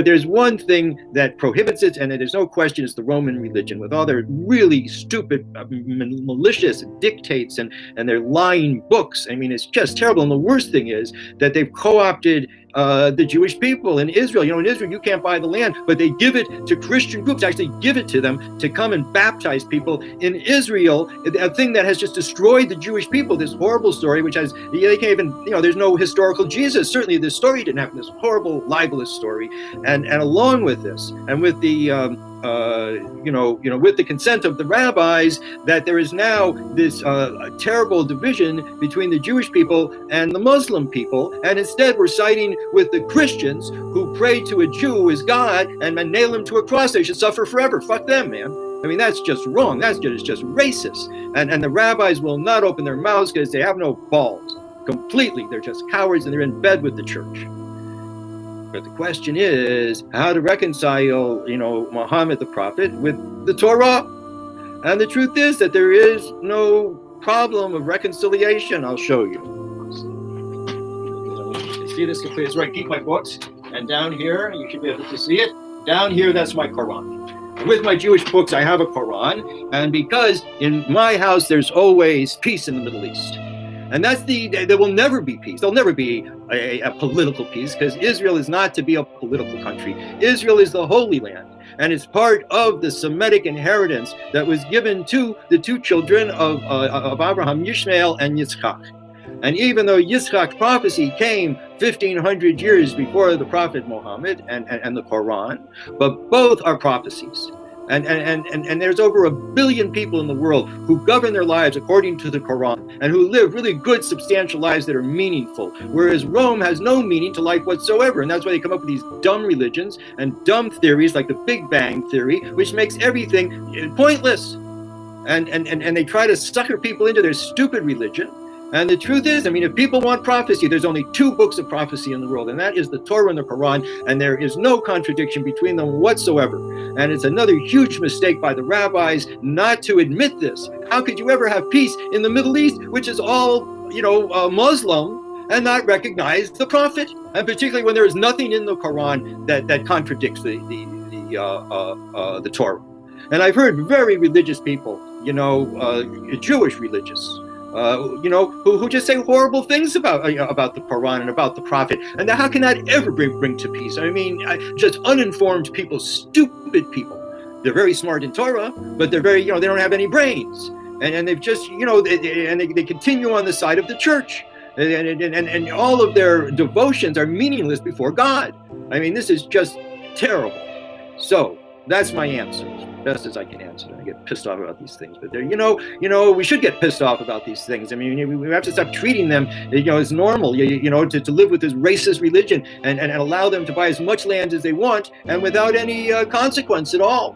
there's one thing that prohibits it, and there's no question, it's the Roman religion, with all their really stupid, malicious dictates and their lying books. I mean, it's just terrible. And the worst thing is that they've co-opted the Jewish people in Israel. In Israel, you can't buy the land, but they give it to Christian groups, actually give it to them to come and baptize people in Israel, a thing that has just destroyed the Jewish people. This horrible story, which has, they can't even, there's no historical Jesus. Certainly this story didn't happen, this horrible libelous story. And along with this, and with the, with the consent of the rabbis, that there is now this terrible division between the Jewish people and the Muslim people, and instead we're siding with the Christians who pray to a Jew as God and nail him to a cross. They should suffer forever. Fuck them, man. I mean, that's just wrong. That's just racist. And the rabbis will not open their mouths because they have no balls. Completely. They're just cowards, and they're in bed with the church. But the question is how to reconcile, Muhammad the prophet with the Torah. And the truth is that there is no problem of reconciliation. I'll show you. See this completely. It's right. Keep my books. And down here, you should be able to see it. Down here, that's my Quran. And with my Jewish books, I have a Quran. And because in my house, there's always peace in the Middle East. And there will never be peace. There'll never be a political peace, because Israel is not to be a political country. Israel is the Holy Land, and it's part of the Semitic inheritance that was given to the two children of Abraham, Ishmael and Yitzchak. And even though Yitzchak's prophecy came 1,500 years before the prophet Muhammad and the Quran, but both are prophecies. And there's over 1 billion people in the world who govern their lives according to the Quran and who live really good, substantial lives that are meaningful, whereas Rome has no meaning to life whatsoever. And that's why they come up with these dumb religions and dumb theories like the Big Bang Theory, which makes everything pointless. And they try to sucker people into their stupid religion. And the truth is, if people want prophecy, there's only 2 books of prophecy in the world, and that is the Torah and the Quran, and there is no contradiction between them whatsoever. And it's another huge mistake by the rabbis not to admit this. How could you ever have peace in the Middle East, which is all, Muslim, and not recognize the prophet? And particularly when there is nothing in the Quran that contradicts the Torah. And I've heard very religious people, Jewish religious, who just say horrible things about the Quran and about the prophet. And how can that ever bring to peace? Just uninformed people, stupid people. They're very smart in Torah, but they're very, they don't have any brains. And they've just, they continue on the side of the church. And all of their devotions are meaningless before God. This is just terrible. So that's my answer, as best as I can answer. I get pissed off about these things, but we should get pissed off about these things. We have to stop treating them, as normal. To live with this racist religion and allow them to buy as much land as they want and without any consequence at all.